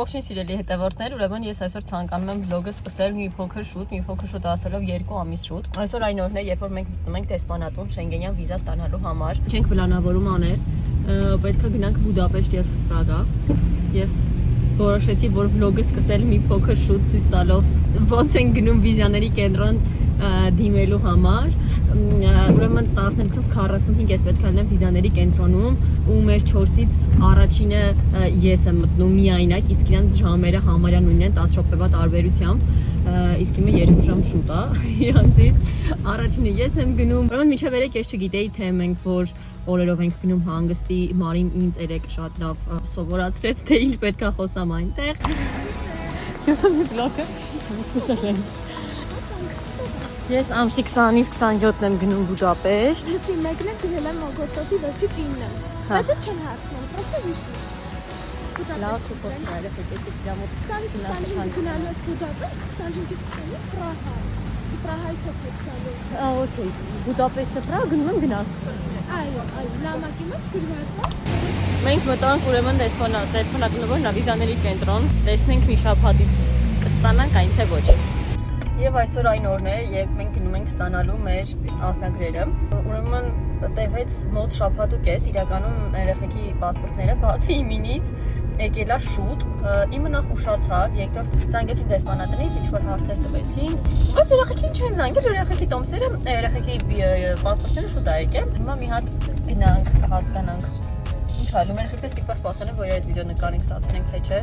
Ողջույն սիրելի հետևորդներ, ուրեմն ես այսօր ցանկանում եմ վլոգը սկսել մի փոքր շուտ ասելով 2 ամիս շուտ։ Այսօր այն օրն է, երբ որ մենք մտնում ենք դեսպանատուն Շենգենյան վիզա ստանալու համար։ Չենք պլանավորում անել, պետք է գնանք Բուդապեշտ եւ Պրագա եւ որոշեցի, որ վլոգը սկսել մի փոքր շուտ ցույց տալով ոնց են գնում վիզաների կենտրոն դիմելու համար։ Ուրեմն 12:45 ես պետք է լինեմ վիզաների կենտրոնում ու մեր 4-ից առաջինը ես եմ մտնում միայնակ, իսկ իրանց ժամերը համարյա նույնն են 10 րոպեվա տարբերությամբ, իսկ իմը 2 ժամ շուտ է իրանցից։ Առաջինը ես եմ գնում, ուրեմն մինչև երեկ ես չգիտեի թե մենք որ օրերով ենք գնում հանգստի, Մարին ինձ երեկ շատ լավ սովորացրեց, թե ինչ պետք է խոսամ այնտեղ։ Ես եմ վլոգը սկսել եմ։ Ես ամսի 20-ից 27-ն եմ գնում Բուդապեշտ։ Ես մեկն եմ գնել եմ օգոստոսի 6-ից 9-ը։ Բայց չեմ հարցնում, պրոստը հիշում։ Լավ սուպերներ է պետք է մոտ 20-ից 25 գնալու ես Բուդապեշտ, 25-ից 20-ը Պրահա։ Պրահայից ես եկալու։ Okay, Բուդապեշտը Պրագա գնում եմ գնաց։ Այո, լամակի մեջ գրված է։ Մենք մտանք ուրեմն դեսպանատունը որ նա վիզաների կենտրոն, տեսնենք մի շաբաթից կստանանք այն թե ոչ։ Եվ այսօր այն օրն է, երբ մենք գնում ենք ստանալու մեր անձնագրերը։ Ուրեմն տևեց մոտ շաբաթ ու կես, իրականում երեխեքի պասպորտները բացի իմինից եկելա շուտ, իմը նախ ուշացավ, երկրորդ զանգեցին դեսպանատնից, ինչ-որ հարցեր տվեցին, բայց երեխեքին չեն զանգել, երեխեքի տոմսերը, երեխեքի պասպորտները շուտ ա եկել, հիմա մի հատ գնանք, հասկանանք, ինչ հարում, երեխեքները ստիպված սպասել են, որ այդ վիդեո նկարենք ստացնենք, թե չէ։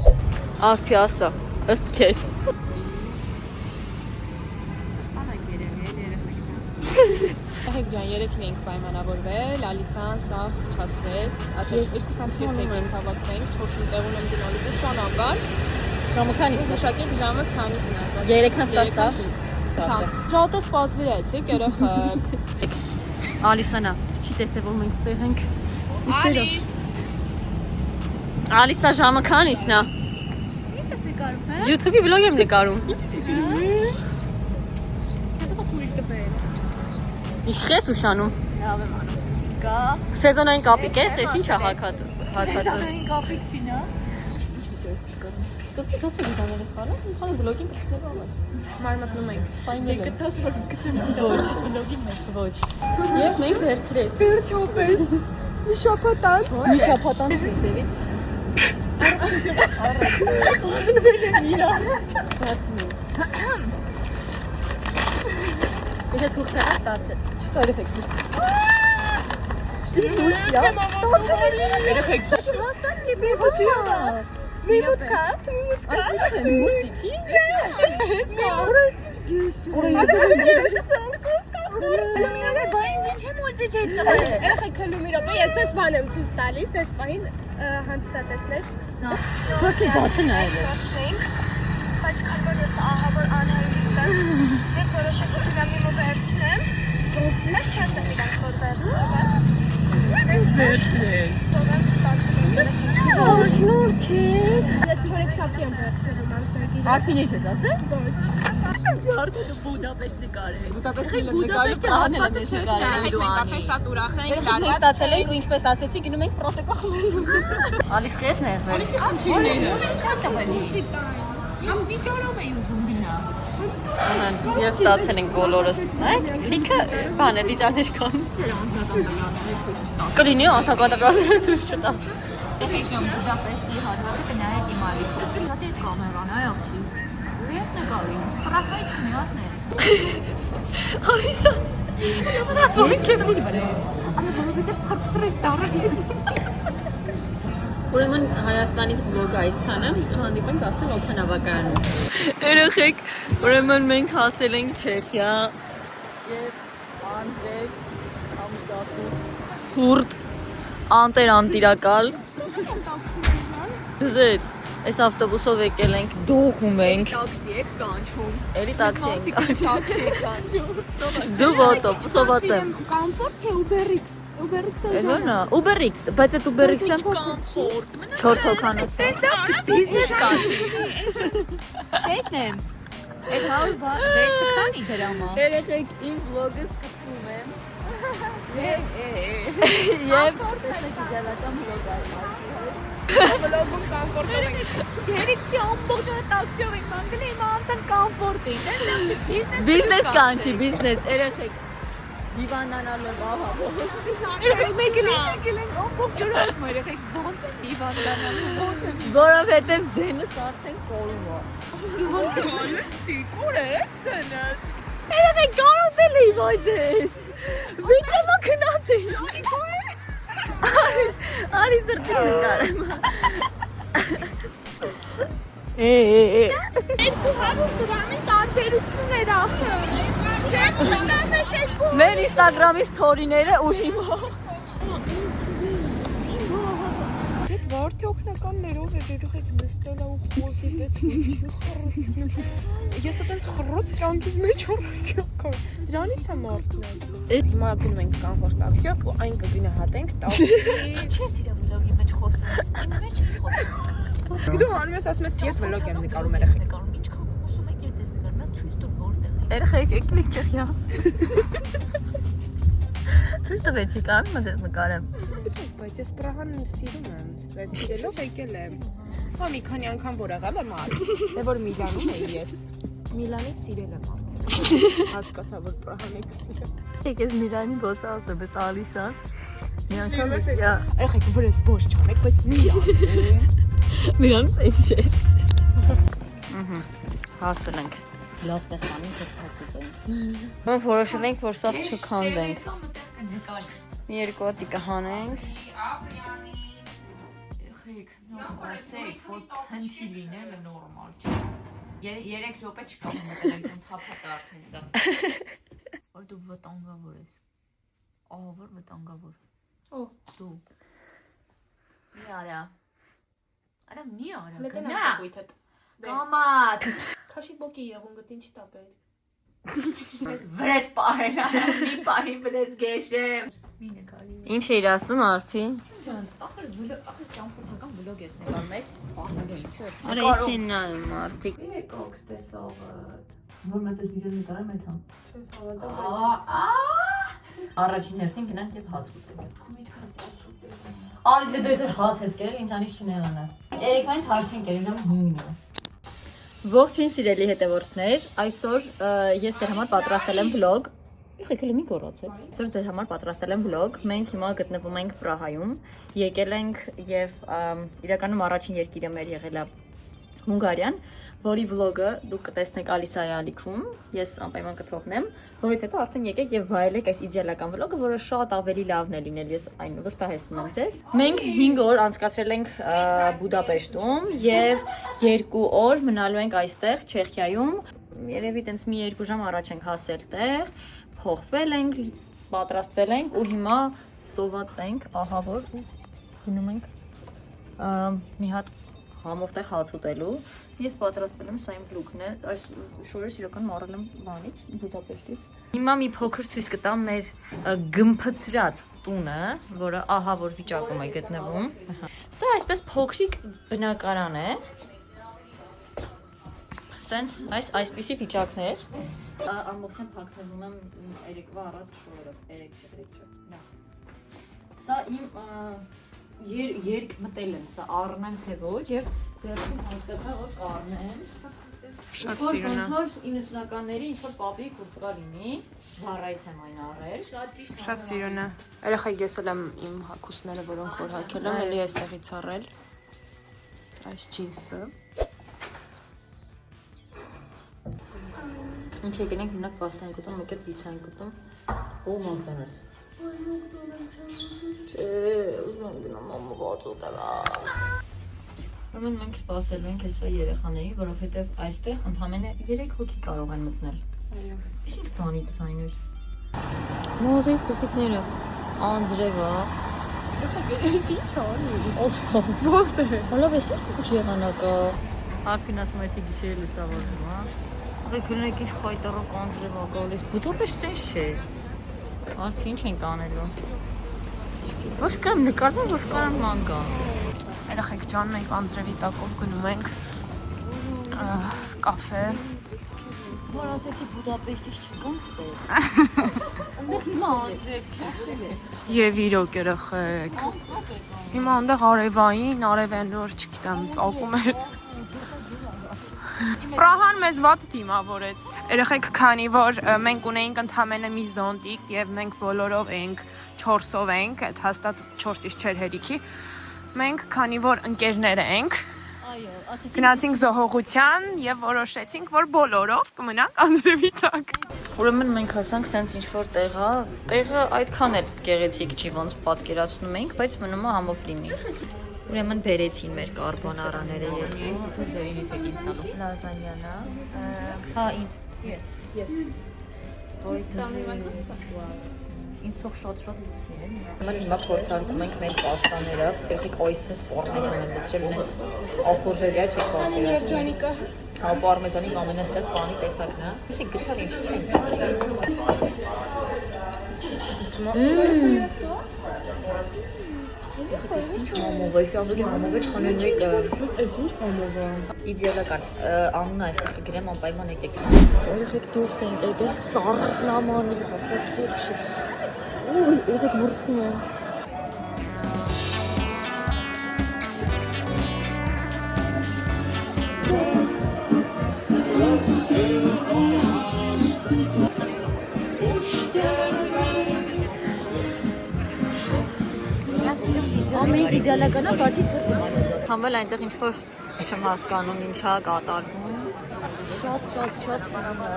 Արփիասա, ըստ քեզ։ Երեխեք ջան, երեքն ենք պայմանավորվել, Ալիսան սա խղճացրեց, ասեց 2-ից ես եկենք հավաքվենք, 4-ին տեղուն եմ գնալու Բուշան ամբար։ Ժամը քանիսն է։ Նշակեք ժամը քանիսն է։ 3-ից 10-ը։ Ժողովրդս պատվիրեցիք երեխեք։ Ալիսանա, չի տեսել որ մենք ստեղ ենք։ Ալիս։ Ալիսա ժամը քանիսն է։ Ինչ ես նկարում, հա։ YouTube-ի վլոգ եմ նկարում։ Ինչ ես ուշանում։ Լավ եմ անում։ Գա։ Սեզոնային կապիկ ես, ես ինչ է հակածը։ Սեզոնային կապիկ չի, նա։ Սկզբից ոնց է դիզայները սպառնում, մի քանի վլոգին կցնելու համար։ Մարմատնում ենք։ Ֆայմել է։ Գտած որ գցեմ վլոգի մեջ։ Ոչ։ Եվ մենք վերցրեց։ Վերջապես։ Մի շաբաթ անց։ Մի շաբաթ անց դեպից։ Ես ցույցը ստացել։ Չկա երեխեք։ Երեխեք։ Մի մուտքա։ Այսինքն մուտքի։ Երեխեք հլու մի րոպե, ես ես բան եմ ցույց տալիս, ես պահին հանդիսատեսներ։ Թոքի բացը նայել։ Բայց քան որ ես ահավոր անհանգիստ եմ, ես որոշեցի գնամ իմը վերցնեմ, բայց չասեմ իրանց որ վերցնեմ։ Ես վերցնել։ Թողեմ ստացել եմ։ Շնորհքես։ Ես չորեք շապի եմ վերցնում անսերգիրը։ Արփին ես ասել։ Ոչ։ Ջարդը Բուդապեշտ նկարել։ Բուդապեշտի հանել եմ ես նկարել։ մենք ապա շատ ուրախ ենք, Մենք ստացել ենք ու ինչպես ասեցի, գնում ենք պրոսեկո խմելու։ Ալիս քեսն է։ Ալիսի խնդիրները։ Ես վիճորով էի ուզում գնա։ Ես ստացել ենք բոլորս։ Լիքը բան է, վիզաներ կան։ Կլինի անսակադաբրալները ցույց չտաց։ Եկեք Բուդապեշտի հատվածը գնայեք իմ ալիքը։ Հատի այդ կամերան, այո, չի։ Ես նկարում։ Պրահայից միացներ։ Ալիսա։ Ես ոնք եմ Որովհետև փրփրեք տարը։ Ուրեմն Հայաստանից վլոգը այսքանը, հանդիպենք արդեն օդանավակայանում։ Երեխեք, ուրեմն մենք հասել ենք Չեխիա եւ անձրև, ամուսատուտ, ցուրտ, անտերանտիրակալ։ Դզեց, այս ավտոբուսով եկել ենք, դողում ենք։ Տաքսի եք կանչում։ Էլի տաքսի ենք կանչում։ Տաքսի եք կանչում։ Դու ոտո, սոված եմ։ Կոմֆորտ թե Uber-X։ Uber-X-ը Էլոնա, Uber-X, բայց այդ Uber-X-ը կոմֆորտ։ 4 հոգանոց։ Տեսնավ բիզնես կանչի։ Տեսնեմ։ Այդ 106-ը քանի դրամ է։ Երեխեք, իմ վլոգը սկսվում է։ Եվ տեսեք իդեալական վլոգ արմացի հետ։ Վլոգում կոմֆորտով ենք։ Երեք չի ամբողջ օրը տաքսիով ենք մանգել, հիմա անցան կոմֆորտ են։ Բիզնես կանչի, բիզնես, երեխեք։ Հիվանդանալով ահա։ Երեք մեկը ինչ եկել ենք ամբողջ օրը ասում երեխեք ո՞նց են հիվանդանալու, ո՞նց են։ Որովհետև ձենս արդեն կորում է։ Ալսի, կորե դենը։ Երեխեք կարոտել էի ոյձես։ Վիճամա քնած էի։ Արի սրտի նկարեմ։ 200 դրամի տարբերություն էր ախր։ Մեր Instagram-ից թորիները ու հիմա։ Այդ վարդի օգնականներով էր երեխեք նստել ու խոսի պես խռոց։ Ես այդպես խռոց կյանքից մեջ օրոք։ Դրանից է մարդն։ Հիմա գնում ենք կոմֆորտ տաքսիով ու այն կգնահատենք տաքսի։ Չես իրա վլոգի մեջ խոսում։ Իմ մեջ չի խոսում։ Դու հանում ես ասում ես ես վլոգ եմ նկարում երեխեք։ Նկարում ինչքան խոսում եք, եթե ես նկարում եմ, ցույց տուր որտեղ է։ Երեխեք եկնիկ չխյա։ Ցույց տվեցի կամ մտես նկարեմ։ Բայց ես Պրահան սիրում եմ, ստեղ սիրելով եկել եմ։ Հա մի քանի անգամ որ եղել եմ այլ, դե որ Միլանում էի ես։ Միլանից սիրել եմ արդեն։ Հասկացա որ Պրահան եք սիրել։ Եկես Միլանի ոսա ասում ես Ալիսան։ Մի անգամ Երեխեք որ ես ոչ չանեք, բայց Միլանում։ Միլանից էս չէ։ Հասել ենք։ Լավ տեխանին կստացուց ենք։ Մենք որոշել ենք, որ սա չքանդենք։ Մի երկու հատի կհանենք։ Եղեք, ասեք, որ հնչի լինելը նորմալ չէ։ 3 րոպե չկա մտել եք թափած արդեն սա։ Որ դու վտանգավոր ես։ Ահա որ վտանգավոր։ Օ, դու։ Մի արա։ Արա մի արա։ Գնա։ Կամաց։ Քաշի բոկի եղուն գտ ինչի տապել։ Վրես պահել, մի պահի վրես գեշեմ։ Մի նկարի։ Ինչ էիր ասում Արփի։ Ջան, ախր ճամփորդական վլոգ ես նկարում, այս պահելը ինչ է։ Արա իսին նայում մարդիկ։ Եկոքս տեսողը։ Որ մտես վիդեո նկարեմ այդ համ։ Առաջին հերթին գնանք եւ հաց ուտենք։ Միտքան հաց ուտենք։ Ալիզե դու ես հաց ես կերել, ինձանից չնեղանաս։ Երեկվայից հաց չենք կերել, ժամը 9-ը։ Ողջույն սիրելի հետևորդներ, այսօր ես ձեր համար պատրաստել եմ վլոգ։ Եղեք էլի մի գոռացել։ Այսօր ձեր համար պատրաստել եմ վլոգ։ Մենք հիմա գտնվում ենք Պրահայում։ Եկել ենք եւ իրականում առաջին երկիրը մեր եղել է Հունգարիան, որի վլոգը դուք կտեսնեք Ալիսայի ալիքում։ Ես անպայման կթողնեմ, որից հետո արդեն եկեք եւ վայելեք այս իդեալական վլոգը, որը շատ ավելի լավն է լինել, ես այն վստահեցնում եմ ձեզ։ Մենք 5 օր անցկացրել ենք Բուդապեշտում եւ 2 օր մնալու ենք այստեղ Չեխիայում։ Երևի տենց մի 2 ժամ առաջ ենք հասել տեղ, փոխվել ենք, պատրաստվել ենք ու հիմա սոված ենք, ահա որ ու գնում ենք մի հատ համով տեղ հաց ուտելու։ Ես պատրաստվել եմ, սա իմ լուքն է, այս շորերս իրականում առել եմ բանից, Բուդապեշտից։ Հիմա մի փոքր ցույց կտամ մեր գմփցրած տունը, որը ահա որ վիճակում է գտնվում։ Սա այսպես փոքրիկ բնակարան է։ Սենց այսպիսի վիճակներ։ Ամբողջությամբ հագնվում եմ երեկվա առած շորերով, երեք չէ։ Սա իմ երկ մտել եմ, սա առնեմ թե ոչ եւ վերջում հասկացա որ կառնեմ։ Շատ սիրուն է։ Ոնց որ 90-ականների ինչ որ պապի կուրտկա լինի, Զարայից եմ այն առել։ Շատ սիրուն է։ Երեխեք ես էլ եմ իմ հագուստները, որոնք որ հագել եմ, էլի այստեղից առել։ Այս ջինսը։ Ինչ եկել ենք մենակ պաստա ենք ուտում, մեկ էլ պիցա ենք ուտում։ Ու Մակդոնալդս։ Չէ, ուզում եմ գնամ մամուղած ուտելա։ Ուրեմն մենք սպասելու ենք հեսա երեխաների, որովհետև այստեղ ընդամենը 3 հոգի կարող են մտնել։ Այո։ Ինչ բանի դիզայներ։ Մոզեից բուսիկները անձրևա։ Ես ինչ անի։ Ոստով։ Որտե՞ղ։ Հալով էս ինչ եղանակա։ Արփին ասում էսի գիշերը լուսավորվում, հա։ Եկեք ինչ խայտարակ անձրևա գալիս։ Բուդապեշտ չէ։ Արփի ինչ ենք անելու։ Ոչ կարամ նկարվում, ոչ կարամ ման գա։ Երեխեք ջան, մենք անձրևի տակով գնում ենք կաֆե։ Որ ասեցի Բուդապեշտից չգանք ստեղ։ Անձրև չասել ես։ Եվ իրոք երեխեք։ Անձրև եկան։ Հիմա այնտեղ արևային, արևենոր, չգիտեմ, ծակում էր։ Պրահան մեզ վատ դիմավորեց։ Երեխեք, քանի որ մենք ունեինք ընդամենը մի զոնտիկ եւ մենք բոլորով էինք 4-ով ենք, այդ հաստատ 4-ից չէր հերիքի։ Մենք քանի որ ընկերներ ենք, գնացինք զոհողության եւ որոշեցինք, որ բոլորով կմնանք անձրևի տակ։ Ուրեմն մենք հասանք սենց ինչ-որ տեղա, տեղը այդքան էլ գեղեցիկ չի, ոնց պատկերացնում էինք, բայց մնում է համով լինի։ Ուրեմն բերեցին մեր կարբոնարաները երկու։ Դու ձերինից եք ինձ տալու։ Լազանյանա։ Հա, ինձ։ Yes. Ինձ թող շատ լցնի է։ Մենք հիմա փորձարկում ենք մեր պաստաները, երբ օյսես պարմեզան են դրել, ունենց ախորժելիա չի պատկերացնում։ Հա, պարմեզանի ամենասիրած բանի տեսակն է։ Եկեք գտար ինչ չենք։ Այս ինչ համով է, սյանդուլի համով է քանել մեկը։ Այս ինչ համով է։ Իդեալական։ Անունը այստեղ գրեմ անպայման եկեք։ Եկեք դուրս ենք եկել սառնամանի հասեցուկ։ Ուй, եկեք մրսում եմ։ Ամեն իդեալականա բացի ցրտից։ Համվել այնտեղ ինչ-որ չեմ հասկանում ինչա կատարվում։ Շատ սիրում է,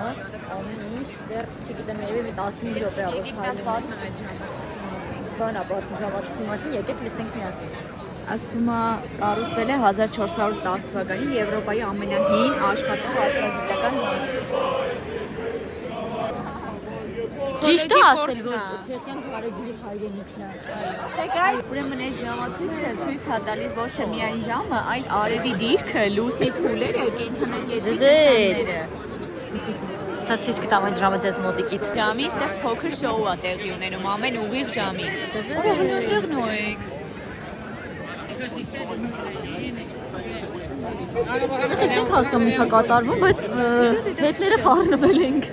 ամեն ինչ դեռ չգիտեմ, երևի մի 15 րոպե ավեր քայլում։ Բանա պատմվածքի մասին եկեք լսենք միասին։ Ասում է կառուցվել է 1410 թվականին Եվրոպայի ամենահին աշխատող աստղագիտական Ճիշտ է ասել, որ Չեխիան քարեջրի հայրենիքն է։ Ուրեմն այս ժամացույցը ցույց է տալիս ոչ թե միայն ժամը, այլ արևի դիրքը, լուսնի փուլերը, կենդանակերպի նշանները։ Սա ցույց կտամ այդ ժամը ձեզ մոտիկից։ Ժամի այստեղ փոքր շոու է տեղի ունենում, ամեն ուղիղ ժամի։ Ո՞ր հնունդեղ նոյեք։ Չենք հասկանում ինչա կատարվում, բայց հետները խառնվել ենք։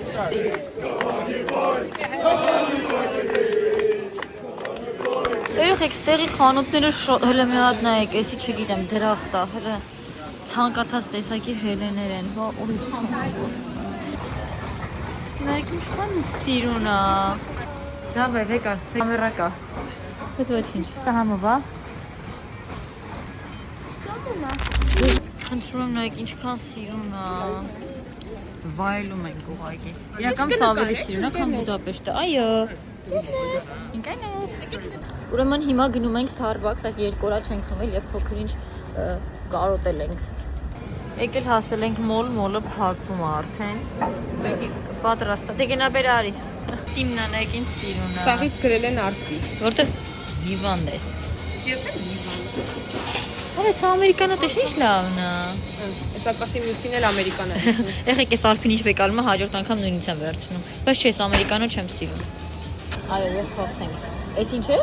Երեխեք, ստեղի խանութները հələ մի հատ նայեք, էսի չգիտեմ, դրախտ է, հələ ցանկացած տեսակի հելեներ են, բա ուրիշ չեմ։ Նայեք ինչքան սիրուն է։ Դա վեկա, կամերա կա։ Բայց ոչինչ։ Դա համով է։ Խնդրում եմ նայեք ինչքան սիրուն է։ Վայելում ենք ուղղակի։ Իրականում ավելի սիրուն է, քան Բուդապեշտը։ Այո։ Ինքներ։ Ուրեմն հիմա գնում ենք Starbucks, այս 2 օր չենք խմել եւ փոքր-ինչ կարոտել ենք։ Եկել հասել ենք մոլը փակվում է արդեն։ Պատրաստ է։ Դե գնա բեր արի։ Սիմնա նայեք ինչ սիրուն է։ Սաղից գրել են արտի։ Որտե՞ղ հիվանդ ես։ Ես եմ հիվանդ։ Այս ամերիկանո դե ինչ լավն է։ Հեսա կասի մյուսին էլ ամերիկան է։ Եղեք այս արփին ինչ վեկալում է հաջորդ անգամ նույնից եմ վերցնում։ Բայց չէ, ամերիկանո չեմ սիրում։ Այո, եւ փորձենք։ Էս ինչ է։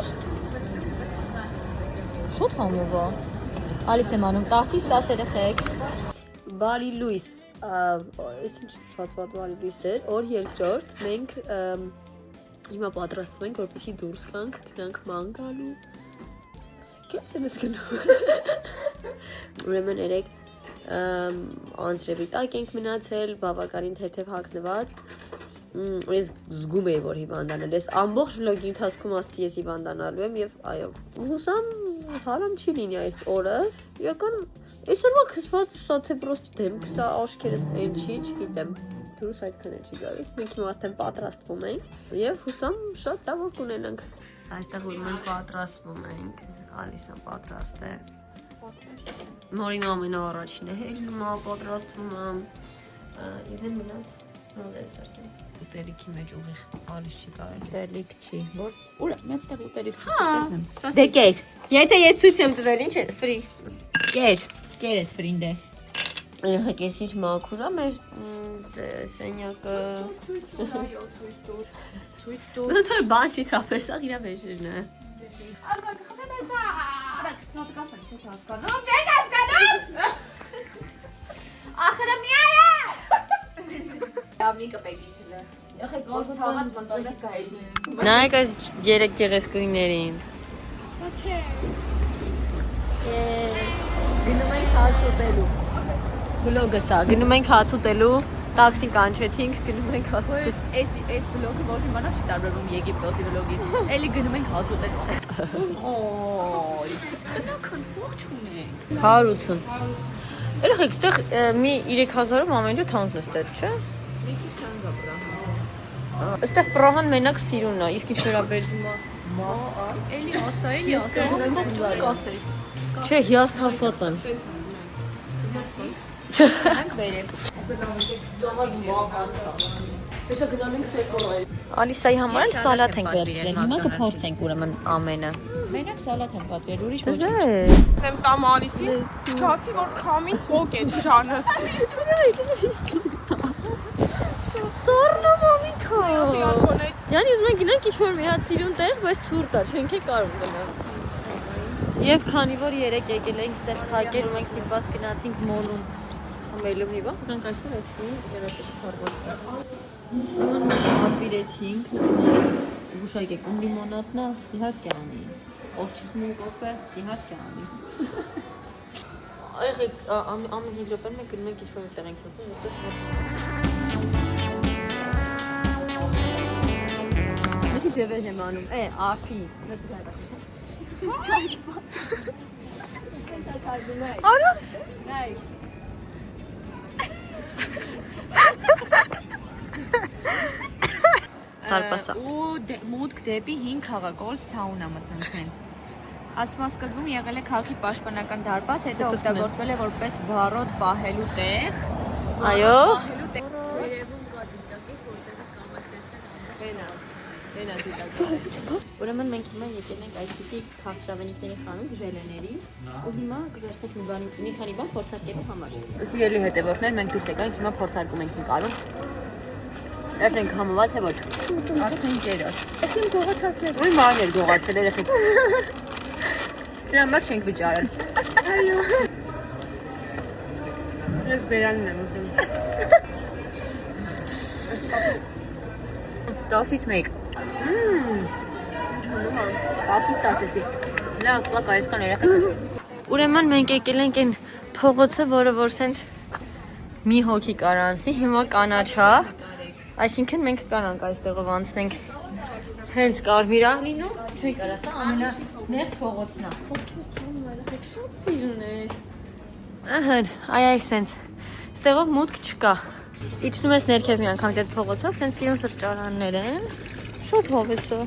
Շուտ համով է։ Ալիս եմ անում 10-ից 10 երեխեք։ Բարի լույս։ Այս ինչ շատ վատ բարի լույս է։ Օր երկրորդ մենք հիմա պատրաստվում ենք որպեսզի դուրս գանք, գնանք ման գալու։ Կեցենս գնու։ Ուրեմն երեք անձրևի տակ ենք մնացել, բավականին թեթև հագնված։ Ես զգում եի, որ հիվանդանալ ես, ամբողջ վլոգի ընթացքում ասացի ես հիվանդանալու եմ եւ այո, հուսամ հարամ չի լինի այս օրը, իրական այսօրվա քսված սա թե պրոստը դեմքս է, աչքերս այն չի, չգիտեմ, դուրս այդքան էլ չի գալիս, մենք հիմա արդեն պատրաստվում ենք եւ հուսամ շատ լավ կունենանք։ Այստեղ ուրեմն պատրաստվում ենք, Ալիսան պատրաստ է։ Մորին ամենաառաջին է հելնում, պատրաստվում է, իձեն մնաց նազերը սարկեմ։ Ուտելիքի մեջ ուղիղ ալիս չի կարել։ Ուտելիք չի, որ ուր մեծտեղ ուտելիք չի, տեսնեմ։ Դե կեր, եթե ես ցույց եմ տվել, ինչ է, ֆրի։ Կեր այդ ֆրին դե։ Եղեք ես ինչ մաքուր է մեր սենյակը։ Ցույց տուր։ Ոնց է բան չի թափես, աղ իրա վեժերն է։ Ախր մի արա։ Դամիկը պեկիցը։ Եղեք գործավաց մնտոյս կայլի։ Նայեք այս երեք գեղեցկուիներին։ Գնում ենք հաց ուտելու։ Վլոգը սա, գնում ենք հաց ուտելու, տաքսի կանչեցինք, գնում ենք հաց ուտելու։ Այս վլոգը ոչ մի բանով չի տարբերվում Եգիպտոսի վլոգից։ Էլի գնում ենք հաց ուտելու։ Օй, տնական փող չունենք։ 180։ Երեք, այստեղ մի 3000-ով ամեն ինչ թանկ նստել, չէ՞։ Մի քիչ թանկ է բրա։ Այստեղ պրոհան մենակ սիրունն է, իսկ ինչ վերաբերվում է։ Էլի ասա, կասես։ Չէ, հիասթափված եմ։ Հանք բերեմ։ Սոմալ մահաց։ Հեսա գնալ ենք Sephora-ի։ Ալիսայի համար էլ սալատ ենք վերցրել։ Հիմա կփորձենք ուրեմն ամենը։ Մենակ սալատ եմ պատրել, ուրիշ ոչ։ Եմ տամ Ալիսի, չացի որ քամին փոք է ճանս։ Սառնա մամիկա։ Յանի ուզում ենք գնանք ինչ-որ մի հատ սիրուն տեղ, բայց ցուրտ է, չենք է կարող գնալ։ Եվ քանի որ երեք եկել ենք ստեղ փակել ու մենք ստիպված գնացինք մոլում խմելու մի բան, գանք այսօր էսին երեքից թարված։ Պատվիրեցինք, գուշակեք, ում լիմոնադնա իհարկե անի, ով չխմում կոֆե իհարկե անի։ Այղեք ամեն 5 րոպեն մենք գնում ենք ինչ-որ տեղ ենք մտնում, Այսի ձևերն եմ անում, արփի։ Արաս։ Հարպասա։ Ու մուտք դեպի 5 քաղաք Old Town-ը մտնում ցենց։ Ասում եմ սկզբում եղել է քաղաքի պաշտպանական դարպաս, հետո օգտագործվել է որպես վառոդ պահելու տեղ։ Այո։ Ուրեմն մենք հիմա եկել ենք այսպիսի քաղցրավենիքների խանութ ժելեների ու հիմա կվերցենք մի քանի բան փորձարկելու համար։ Սիրելի հետևորդներ, մենք դուրս եկանք, հիմա փորձարկում ենք մի կարում։ Երբ համոված թե ոչ։ Արեք ենք երաս։ Այսինքն գողացածներ։ Ու մաներ գողացել երեխեք։ Սրա համար չենք վճարել։ Այո։ Ես բերանն եմ ուզում։ 10-ից 1։ 10-ից 10-ի։ Լավ, պլակա, այսքան երեխեք։ Ուրեմն մենք եկել ենք այն փողոցը, որը որ սենց մի հոգի կար անցնի, հիմա կանաչա։ Այսինքն մենք կարանք այստեղով անցնենք հենց կարմիրա լինում, չենք կարա, սա ամենանեղ փողոցն է։ Ովքեր ցանում երեխեք շատ սիրուն էր։ Ահա, այ սենց։ Ստեղով մուտք չկա։ Իջնում ես ներքև մի անգամ այդ փողոցով, սենց սիրուն սրճարաններ են։ Շատ հովեսով։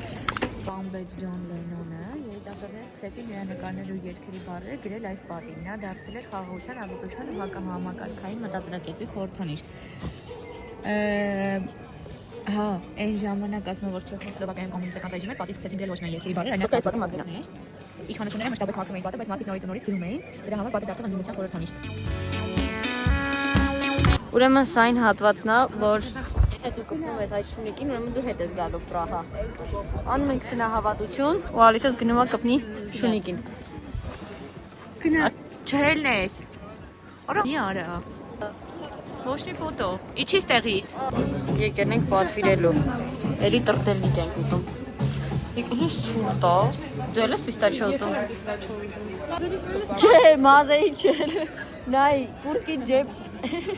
Բամբեջ Ջոն Լենոնը երիտասարդները սկսեցին նրա նկարներ ու երգերի բառեր գրել այս պատին։ Նա դարձել էր խաղաղության, ազատության ու հակահամակարգային մտածելակերպի խորհրդանիշ։ Հա, այն ժամանակ ասում որ Չեխոսլովակիայում կոմունիստական ռեժիմը պատից սկսեցին գրել ոչ միայն երկրի բառեր, այլև այս պատի մասին էր։ Իշխանությունները մշտապես մաքրում էին պատը, բայց մարդիկ նորից գրում էին, դրա համար պատը դարձավ ընդդիմության խորհրդանիշ։ Ուրեմն սա այն հատվածն է, որ եթե դու կպնում ես այդ շունիկին, ուրեմն դու հետ ես գալու Պրահա։ Անում ենք սնահավատություն, ու Ալիսես գնում է կպնի շունիկին։ Գնա, չհելնես։ Արա, մի արա։ Ոչ մի ֆոտո։ Իջի ստեղից։ Եկել ենք պատվիրելու։ Էլի տրտելնիկ ենք ուտում։ Եկելես ցուրտ է։ Դու ես պիստաչո ուտում։ Չէ, մազեի չէ։ Նայ, կուրտկի ջեբ։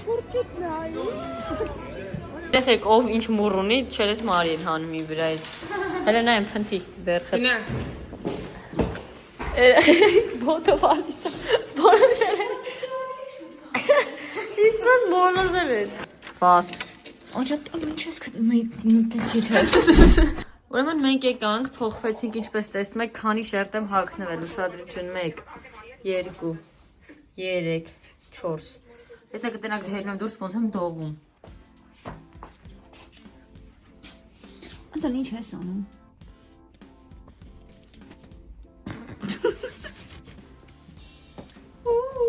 Կուրտկի նայ։ Եկեք ով ինչ մուռ ունի, չերես մարի են հանում ի վրայից։ Հələ նայեմ փնթի բերխը։ Գնա։ Բոտով Ալիսա։ Բոլորել ես։ Իստված բոլորվել ես։ Ֆաստ։ Անջատ ինչ ես նտես։ Ուրեմն մենք եկանք, փոխվեցինք ինչպես տեսնում եք, քանի շերտ եմ հագնվել, ուշադրություն 1, 2, 3, 4։ Եսա կտենակ հելնում եմ դուրս ոնց եմ դողում։ Անտան ինչ ես անում։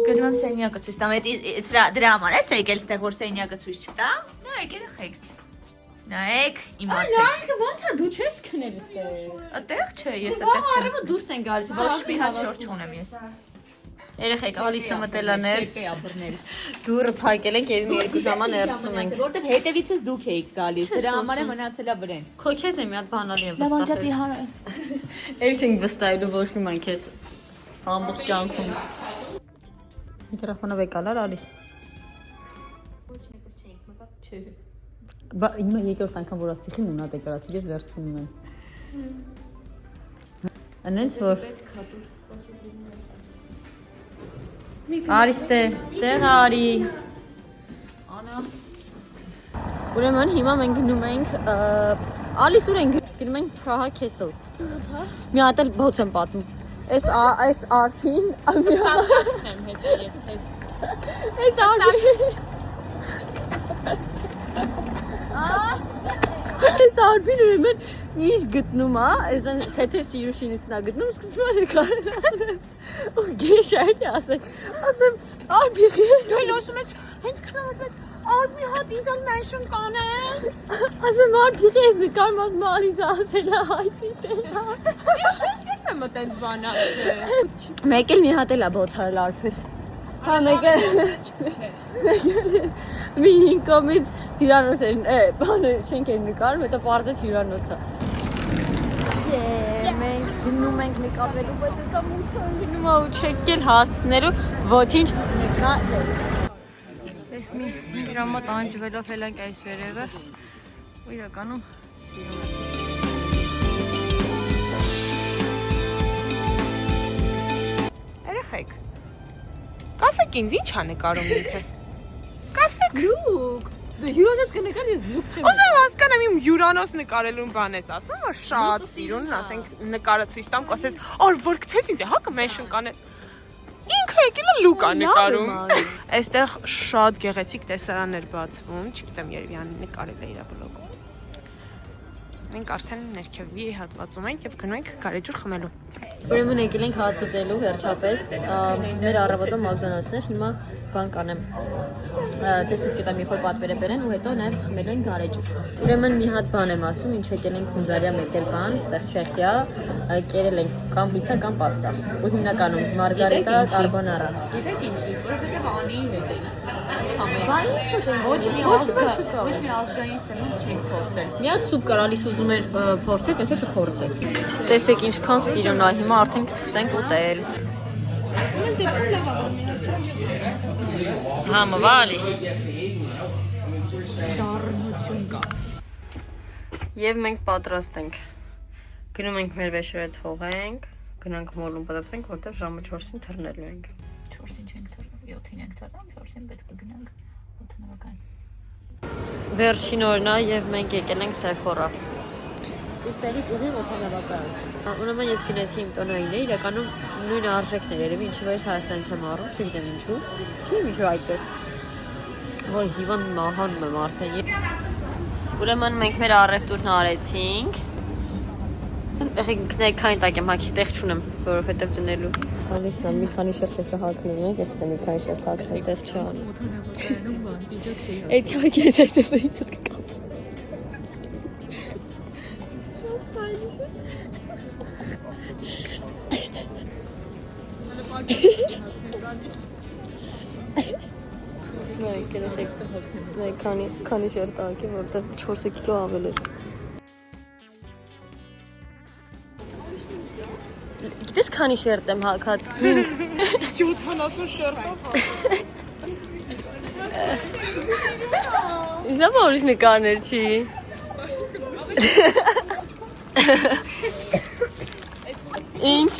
Գնում եմ սենյակը ցույց տամ, դրա համար ես եկել ստեղ որ սենյակը ցույց չտամ։ Նայեք երեխեք։ Նայեք, իմացեք։ Նայքը ոնց է դու չես քնել ստեղ։ Այդտեղ չէ, ես այդտեղ։ Արևը դուրս են գալիս։ Ոչ մի հատ շորջ չունեմ ես։ Երեխեք, Ալիսը մտել է ներս։ Դուրը փակել ենք եւ մի երկու ժամա ներսում ենք։ Որտեվ հետևիցս դուք էիք գալիս։ Դրա համար է մնացել է վրեն։ Քո քեզ է մի հատ բանալի եմ Լավ անջատի վստահել։ Էլ չենք վստահելու ոչ մի ման քեզ։ ամբողջ կյանքում։ Միկրոֆոնը վեկալար ալիս։ Բա հիմա երկրորդ անգամ որ ասցիքին ունա դեկորացի ես վերցնում եմ։ Անենց որ Արիստե, ստեղ արի։ Ուրեմն հիմա մենք գնում ենք Ալիս ուր ենք գնում ենք Praha Castle։ Մի հատ էլ բոց եմ պատմում։ Այս արփին Այս արփին ուրեմն ինչ գտնում է, այսն թե սիրուշինությունն է գտնում, սկսում է նկարել ասում ու գեշայնի ասեմ արփի Դու լսում ես, հենց քնում ես արմի հատ ինձ ալ մենշն կանես։ ասեմ արփի ես նկարում ասում Ալիս ասել է հայտնի տենա։ Ես եսել եմ այտենց բան ասել։ Մեկ էլ մի հատ էլ է բոցարել արփեր։ Հա մեկ էլ մի ինքոմից հյուրանոց էր, բանը շենք էր նկարում, հետո պարզեց հյուրանոցը։ Մենք գնում ենք նկարվելու, բայց հեսա մութը ընգնում է ու չեք էլ հասնելու ոչինչ նկարել։ Ես մի ժամատ անջվելով էլ ենք այս վերևը ու իրականում սիրում եմ։ Երեխեք, կասեք ինձ ինչ ա նկարում ինքը։ Կասեք։ Լուկ, հյուրանոց կնկար ես լուկ չեմ։ Ուզում հասկանամ իմ հյուրանոց նկարելուն բան ես ասում, որ շատ սիրուն, ասենք նկարը ցույց տամ, կասես, «Ար որ գտես ինձ, հա կմենշն կանես»։ Ինքը եկել է լուկ ա նկարում։ Այստեղ շատ գեղեցիկ տեսարան էր բացվում, չգիտեմ երևի անի նկարել է իր բլոգում։ Մենք արդեն ներքևի հատվածում ենք եւ գնում ենք գարեջուր խմելու։ Ուրեմն եկել ենք հաց ուտելու վերջապես, մեր առավոտը Մակդոնալդսն էր, հիմա բան կանեմ, տեսուս կետամ երբ որ պատվերը բերեն ու հետո նաև խմելու ենք գարեջուր։ Ուրեմն մի հատ բան եմ ասում, ինչ եկել ենք Հունգարիա մեկ էլ բան, այստեղ Չեխիա, կերել ենք կամ պիցա կամ պաստա։ Ու հիմնականում մարգարիտա, կարբոնարա։ Գիտեք ինչի, որովհետև Անիի հետ ենք։ Ոչ մի ազգային սնունդ չենք փորձել։ Մի հատ սուպ կար Ալիս ուզում էր փորձել, տեսեք չփորձեց։ Տեսեք ինչքան սիրուն է, հիմա արդեն կսկսենք ուտել։ Համա Ալիս։ Դառնություն կա։ Եվ մենք պատրաստ ենք։ Գնում ենք մեր վեշերը թողենք, գնանք մոլում պատրաստենք, որտեղ ժամը 4-ին թռնելու ենք։ 4-ին չենք թռնում, 7-ին ենք թռնում, 4-ին պետք է գնանք օդանավակայան։ Վերջին օրն է եւ մենք եկել ենք Sephora։ Ուստերից ուղիղ օդանավակայան։ Ուրեմն ես գնացի իմ տոնայինը, իրականում նույն արժեքն էր, երևի ինչի վայս Հայաստանից եմ առում, չգիտեմ ինչու։ Չի ինչու այդպես։ Ոյ հիվան մահանում եմ արդեն։ Ուրեմն մենք մեր առևտուրն արեցինք։ Եղեք քանի տակ եմ հագի, տեղ չունեմ, որովհետև դնելու։ Ալիսն մի քանի շերտ էսա հագնել ենք, ես մի քանի շերտ հագնել, տեղ չան։ Օդանավակայանում բան, վիճակ չի։ Այդ հագի ես այսպես կկապ։ Նայ քանի շերտ հագի, որտեղ 4 կիլո ավել էր։ Գիտես քանի շերտ եմ հագած։ 70 շերտով։ Իսկ լավ ուրիշ նկարներ չի։ Ինչ։